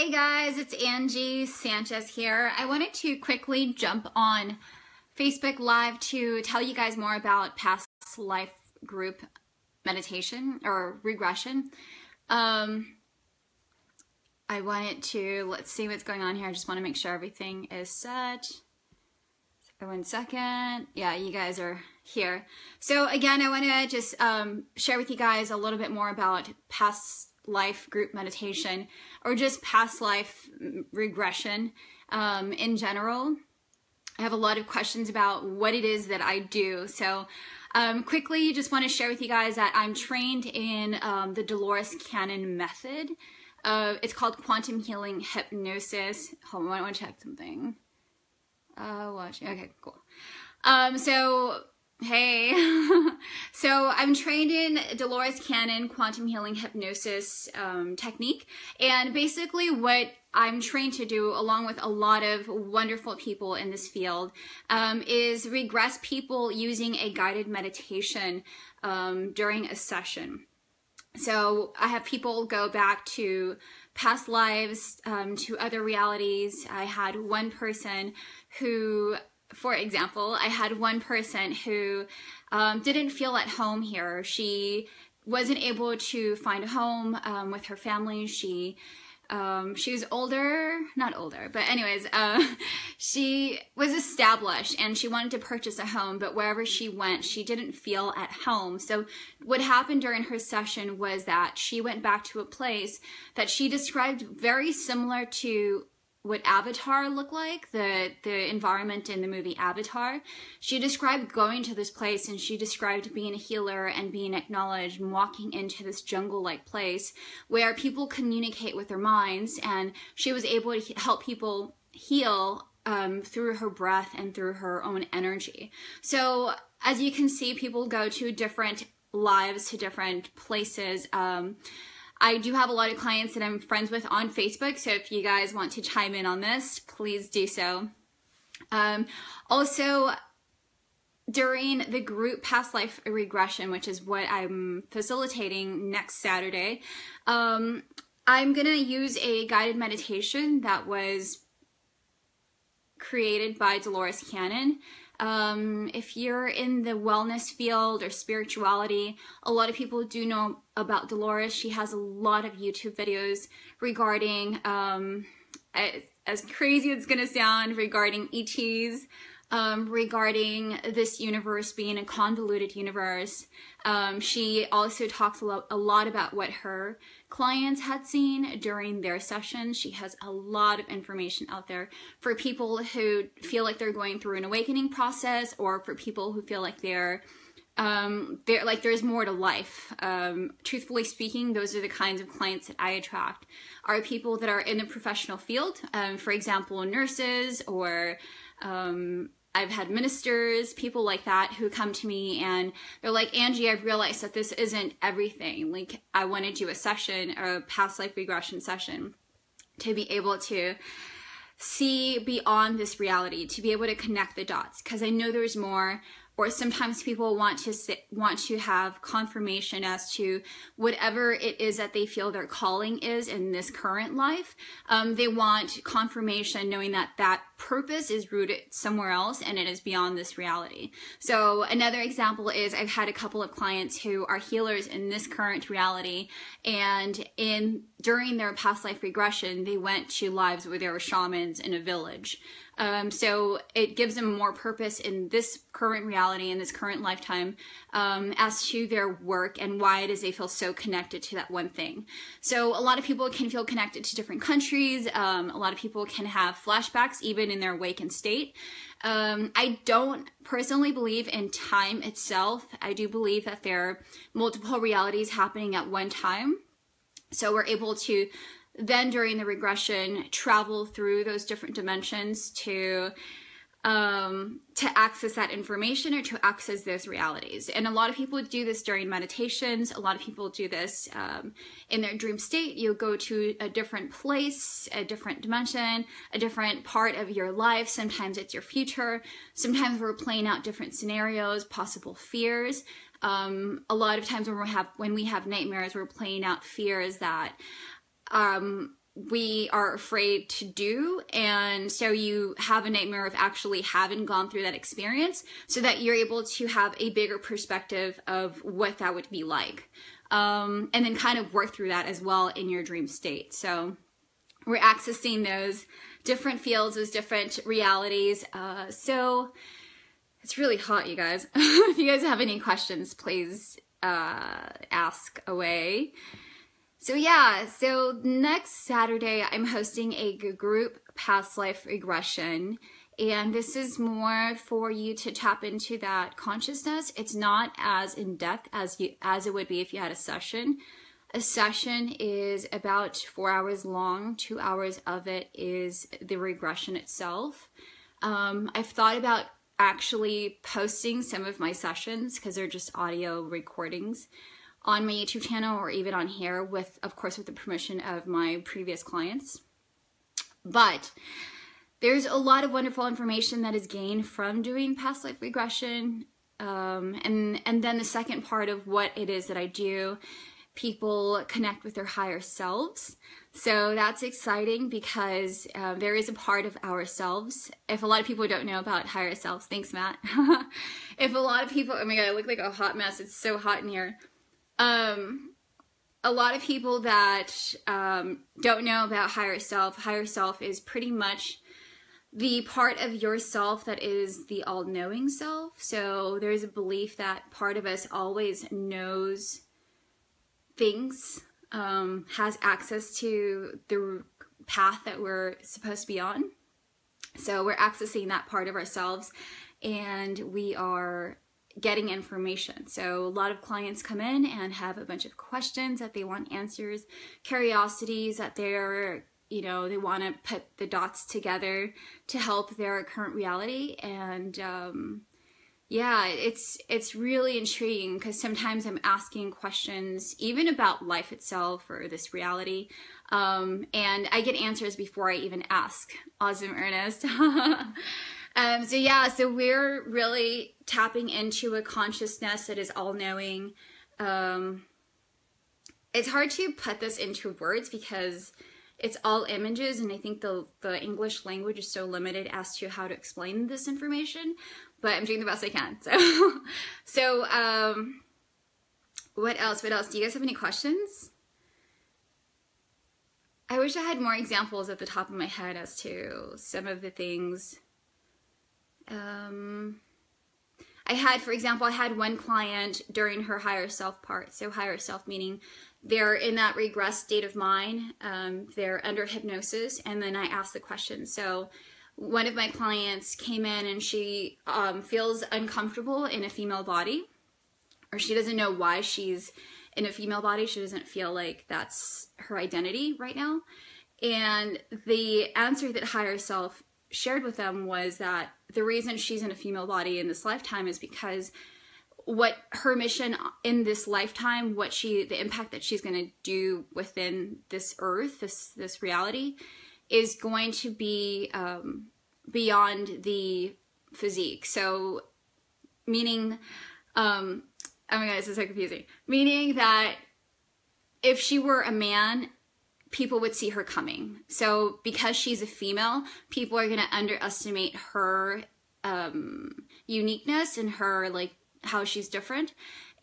Hey guys, it's Angie Sanchez here. I wanted to quickly jump on Facebook Live to tell you guys more about Past Life Group Meditation or Regression. I wanted to, let's see what's going on here. I just want to make sure everything is set. So 1 second. Yeah, you guys are here. So again, I want to just share with you guys a little bit more about Past Life Group Meditation, or just past life regression in general. I have a lot of questions about what it is that I do. So quickly, just want to share with you guys that I'm trained in the Dolores Cannon method. It's called Quantum Healing Hypnosis. Hold on, I want to check something. Okay, cool. Hey, so I'm trained in Dolores Cannon Quantum Healing Hypnosis technique, and basically what I'm trained to do, along with a lot of wonderful people in this field, is regress people using a guided meditation during a session. So I have people go back to past lives, to other realities. I had one person who, for example, I had one person who didn't feel at home here. She wasn't able to find a home with her family. She was older, not older, but anyways, she was established and she wanted to purchase a home, but wherever she went, she didn't feel at home. So what happened during her session was that she went back to a place that she described very similar to what Avatar looked like, the environment in the movie Avatar. She described going to this place, and she described being a healer and being acknowledged and walking into this jungle-like place where people communicate with their minds, and she was able to help people heal through her breath and through her own energy. So as you can see, people go to different lives, to different places. I do have a lot of clients that I'm friends with on Facebook, so if you guys want to chime in on this, please do so. Also, during the group Past Life Regression, which is what I'm facilitating next Saturday, I'm going to use a guided meditation that was created by Dolores Cannon. If you're in the wellness field or spirituality, a lot of people do know about Dolores. She has a lot of YouTube videos regarding, as crazy as it's going to sound, regarding ETs, regarding this universe being a convoluted universe. She also talks a lot about what her clients had seen during their sessions. She has a lot of information out there for people who feel like they're going through an awakening process, or for people who feel like they're like there's more to life. Truthfully speaking, those are the kinds of clients that I attract, are people that are in the professional field, for example, nurses, or I've had ministers, people like that, who come to me and they're like, Angie, I've realized that this isn't everything. Like, I want to do a session, or a past life regression session, to be able to see beyond this reality, to be able to connect the dots, because I know there's more. Or sometimes people want to have confirmation as to whatever it is that they feel their calling is in this current life. They want confirmation knowing that that purpose is rooted somewhere else and it is beyond this reality. So another example is, I've had a couple of clients who are healers in this current reality, and during their past life regression, they went to lives where there were shamans in a village. So it gives them more purpose in this current reality, in this current lifetime, as to their work and why it is they feel so connected to that one thing. So a lot of people can feel connected to different countries. A lot of people can have flashbacks even in their awakened state. I don't personally believe in time itself. I do believe that there are multiple realities happening at one time. So we're able to then, during the regression, travel through those different dimensions to access that information, or to access those realities. And a lot of people do this during meditations. A lot of people do this in their dream state. You'll go to a different place, a different dimension, a different part of your life. Sometimes it's your future. Sometimes we're playing out different scenarios, possible fears. A lot of times when we have nightmares, we're playing out fears that we are afraid to do, and so you have a nightmare of actually having gone through that experience, so that you're able to have a bigger perspective of what that would be like, and then kind of work through that as well in your dream state. So we're accessing those different fields, those different realities. So it's really hot, you guys. If you guys have any questions, please ask away. So yeah, so next Saturday, I'm hosting a group Past Life Regression, and this is more for you to tap into that consciousness. It's not as in-depth as it would be if you had a session. A session is about 4 hours long. 2 hours of it is the regression itself. I've thought about actually posting some of my sessions, because they're just audio recordings, on my YouTube channel or even on here, with, of course, with the permission of my previous clients. But there's a lot of wonderful information that is gained from doing past life regression. And then the second part of what it is that I do, people connect with their higher selves. So that's exciting, because there is a part of ourselves. If a lot of people don't know about higher selves, thanks, Matt. If a lot of people, oh my God, I look like a hot mess. It's so hot in here. A lot of people that don't know about higher self is pretty much the part of yourself that is the all-knowing self. So there's a belief that part of us always knows things, has access to the path that we're supposed to be on. So we're accessing that part of ourselves, and we are getting information. So a lot of clients come in and have a bunch of questions that they want answers, curiosities that they're, you know, they want to put the dots together to help their current reality. And yeah, it's really intriguing, because sometimes I'm asking questions even about life itself or this reality, and I get answers before I even ask. Awesome, Ernest. So yeah, so we're really tapping into a consciousness that is all-knowing. It's hard to put this into words because it's all images, and I think the English language is so limited as to how to explain this information, but I'm doing the best I can. So, what else? Do you guys have any questions? I wish I had more examples at the top of my head as to some of the things. For example, I had one client during her higher self part. So higher self meaning they're in that regressed state of mind. They're under hypnosis. And then I asked the question. So one of my clients came in and she feels uncomfortable in a female body, or she doesn't know why she's in a female body. She doesn't feel like that's her identity right now. And the answer that higher self shared with them was that the reason she's in a female body in this lifetime is because what her mission in this lifetime, the impact that she's going to do within this earth, this reality, is going to be beyond the physique. So meaning, oh my God, this is so confusing. Meaning that if she were a man, people would see her coming. So because she's a female, people are going to underestimate her uniqueness and her, like, how she's different,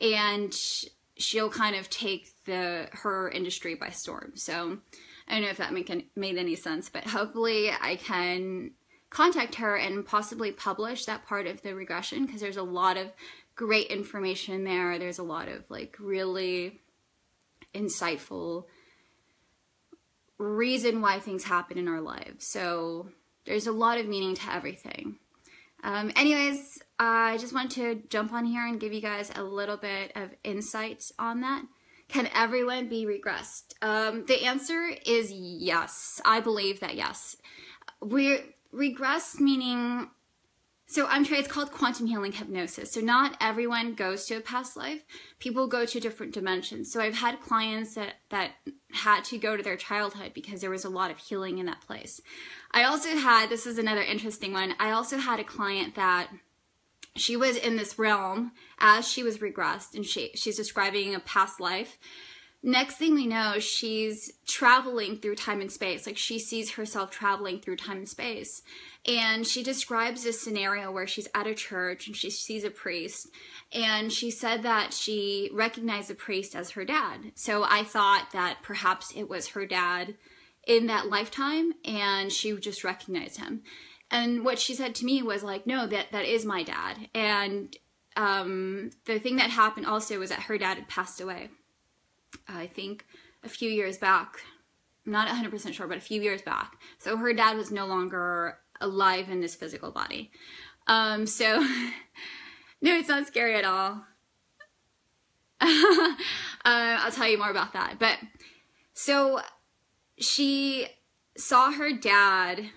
and she'll kind of take her industry by storm. So I don't know if that made any sense, but hopefully I can contact her and possibly publish that part of the regression, because there's a lot of great information there. There's a lot of, like, really insightful reason why things happen in our lives. So there's a lot of meaning to everything. Anyways, I just want to jump on here and give you guys a little bit of insight on that. Can everyone be regressed? The answer is yes. I believe that yes. We're regressed meaning, so it's called quantum healing hypnosis. So not everyone goes to a past life. People go to different dimensions. So I've had clients that had to go to their childhood because there was a lot of healing in that place. I also had, this is another interesting one, I also had a client that she was in this realm as she was regressed, and she's describing a past life next thing we know, she's traveling through time and space. Like, she sees herself traveling through time and space. And she describes this scenario where she's at a church and she sees a priest. And she said that she recognized the priest as her dad. So I thought that perhaps it was her dad in that lifetime, and she just recognized him. And what she said to me was like, no, that is my dad. And the thing that happened also was that her dad had passed away. I think a few years back. I'm not 100% sure, but a few years back. So her dad was no longer alive in this physical body. So no, it's not scary at all. I'll tell you more about that. But so she saw her dad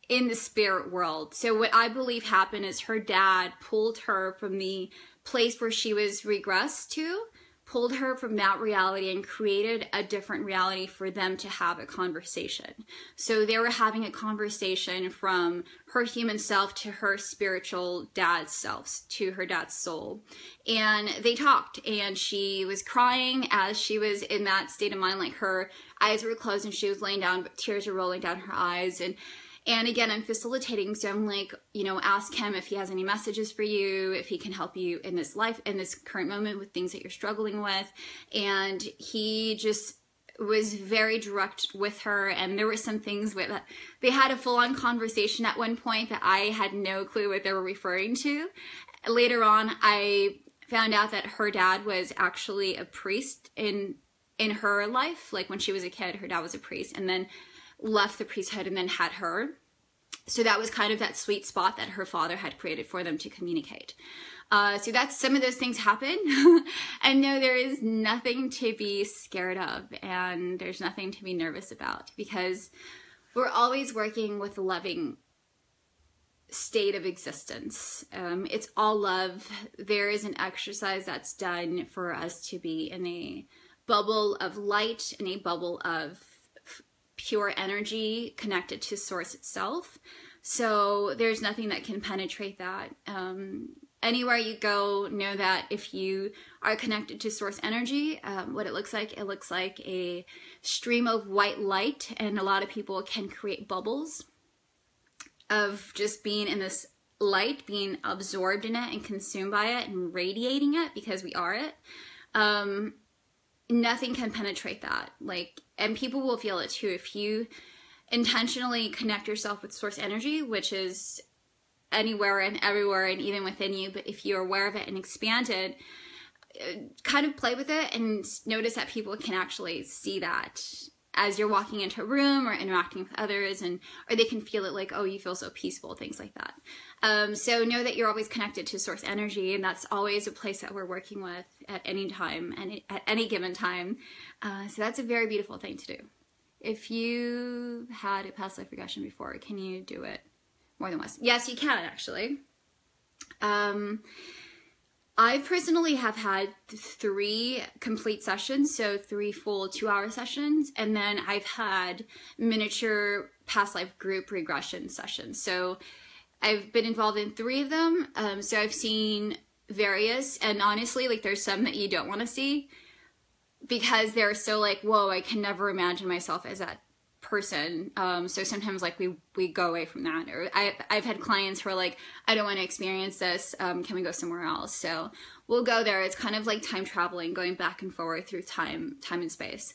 in the spirit world. So what I believe happened is her dad pulled her from the place where she was regressed to, pulled her from that reality and created a different reality for them to have a conversation. So they were having a conversation from her human self to her spiritual dad's self, to her dad's soul. And they talked, and she was crying as she was in that state of mind, like her eyes were closed and she was laying down, but tears were rolling down her eyes. And again, I'm facilitating, so I'm like, you know, ask him if he has any messages for you, if he can help you in this life, in this current moment with things that you're struggling with. And he just was very direct with her, and there were some things with they had a full-on conversation at one point that I had no clue what they were referring to. Later on, I found out that her dad was actually a priest in her life. Like, when she was a kid, her dad was a priest, and then left the priesthood and then had her. So that was kind of that sweet spot that her father had created for them to communicate. So that's, some of those things happen. And no, there is nothing to be scared of, and there's nothing to be nervous about, because we're always working with a loving state of existence. It's all love. There is an exercise that's done for us to be in a bubble of light, in a bubble of pure energy connected to source itself. So there's nothing that can penetrate that. Anywhere you go, know that if you are connected to source energy, what it looks like a stream of white light, and a lot of people can create bubbles of just being in this light, being absorbed in it and consumed by it and radiating it, because we are it. Nothing can penetrate that. Like, and people will feel it too. If you intentionally connect yourself with source energy, which is anywhere and everywhere and even within you, but if you're aware of it and expand it, kind of play with it and notice that people can actually see that as you're walking into a room or interacting with others, and or they can feel it, like, oh, you feel so peaceful, things like that. So know that you're always connected to source energy, and that's always a place that we're working with at any time and at any given time. So that's a very beautiful thing to do. If you had a past life regression before, can you do it more than once? Yes, you can, actually. I personally have had 3 complete sessions, so 3 full 2-hour sessions, and then I've had miniature past life group regression sessions. So I've been involved in 3 of them. So I've seen various, and honestly, like, there's some that you don't want to see, because they're so like, whoa, I can never imagine myself as that person. So sometimes, like, we go away from that. Or I've had clients who are like, I don't want to experience this, can we go somewhere else? So we'll go there. It's kind of like time traveling, going back and forward through time and space.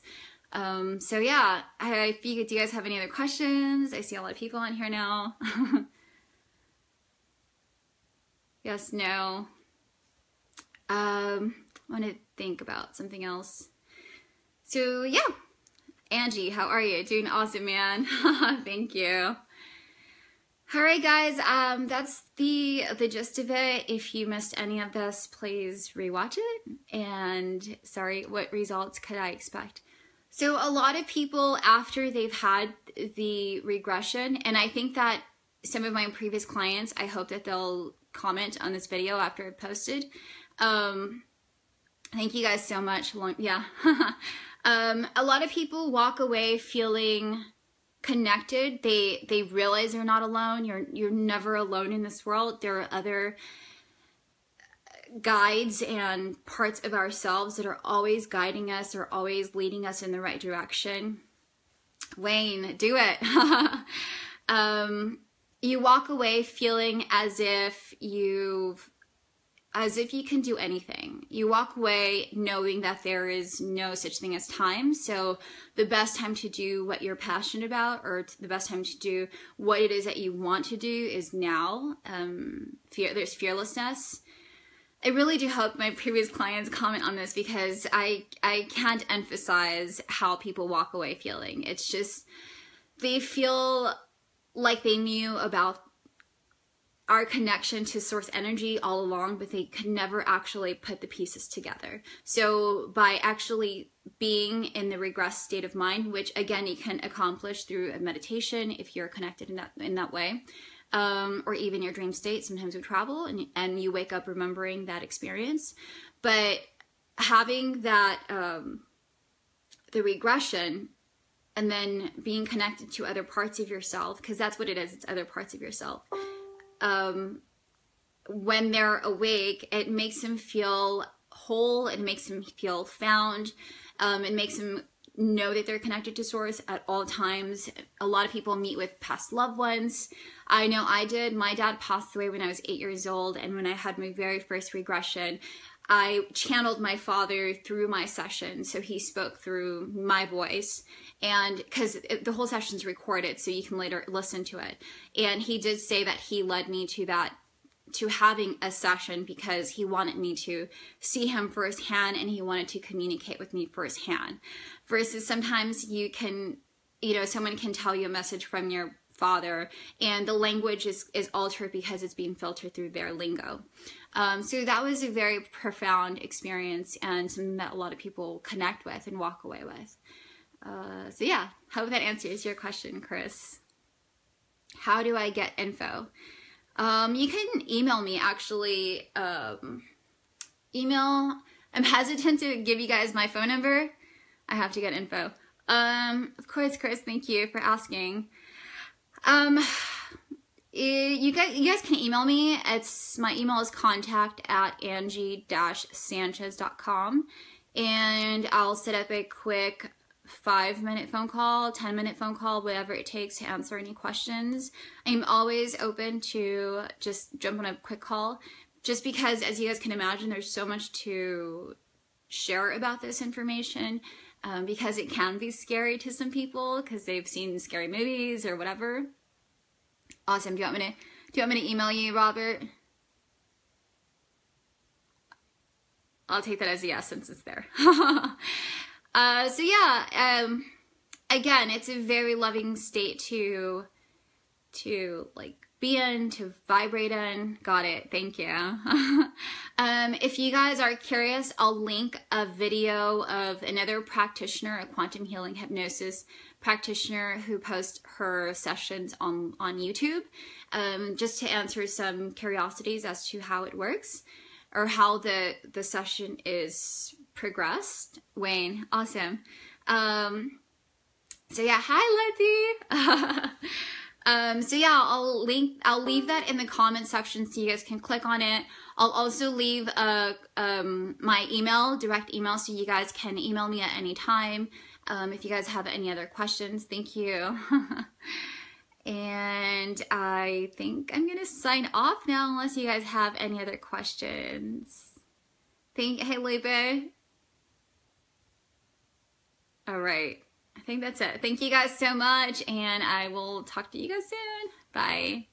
So yeah, do you guys have any other questions? I see a lot of people on here now. Yes, no. I want to think about something else. So yeah. Angie, how are you? Doing awesome, man. Thank you. All right, guys, that's the gist of it. If you missed any of this, please rewatch it. And sorry, what results could I expect? So a lot of people, after they've had the regression, and I think that some of my previous clients, I hope that they'll comment on this video after I posted. Thank you guys so much. Yeah. A lot of people walk away feeling connected. They realize they're not alone. You're never alone in this world. There are other guides and parts of ourselves that are always guiding us or always leading us in the right direction. Wayne, do it. You walk away feeling as if you can do anything. You walk away knowing that there is no such thing as time. So the best time to do what you're passionate about, or the best time to do what it is that you want to do, is now. There's fearlessness. I really do hope my previous clients comment on this, because I can't emphasize how people walk away feeling. It's just, they feel like they knew about our connection to source energy all along, but they could never actually put the pieces together. So by actually being in the regressed state of mind, which again you can accomplish through a meditation if you're connected in that way, or even your dream state. Sometimes we travel and you wake up remembering that experience. But having that, the regression, and then being connected to other parts of yourself, because that's what it is, it's other parts of yourself. When they're awake, it makes them feel whole, it makes them feel found, it makes them know that they're connected to source at all times. A lot of people meet with past loved ones. I know I did. My dad passed away when I was 8 years old, and when I had my very first regression, I channeled my father through my session. So he spoke through my voice, and because the whole session's recorded, so you can later listen to it. And he did say that he led me to having a session because he wanted me to see him firsthand, and he wanted to communicate with me firsthand. Versus sometimes you can, someone can tell you a message from your father and the language is altered because it's being filtered through their lingo. So that was a very profound experience, and something that a lot of people connect with and walk away with. So yeah, hope that answers your question, Chris. How do I get info? You can email me, actually. I'm hesitant to give you guys my phone number. I have to get info. Of course, Chris, thank you for asking. You guys can email me. My email is contact@angie-sanchez.com, and I'll set up a quick 5-minute phone call, 10-minute phone call, whatever it takes to answer any questions. I'm always open to just jump on a quick call, just because, as you guys can imagine, there's so much to share about this information, because it can be scary to some people because they've seen scary movies or whatever. Awesome. Do you want me to email you, Robert? I'll take that as a yes since it's there. So yeah, again, it's a very loving state to like be in, to vibrate in. Got it. Thank you. If you guys are curious, I'll link a video of another practitioner, a quantum healing hypnosis practitioner, who posts her sessions on YouTube, just to answer some curiosities as to how it works, or how the session is progressed. Wayne, awesome. So yeah, hi Letty. So yeah, I'll leave that in the comment section so you guys can click on it. I'll also leave my email, direct email, so you guys can email me at any time if you guys have any other questions. Thank you. And I think I'm gonna sign off now unless you guys have any other questions. Hey Lupe. All right, I think that's it. Thank you guys so much, and I will talk to you guys soon. Bye.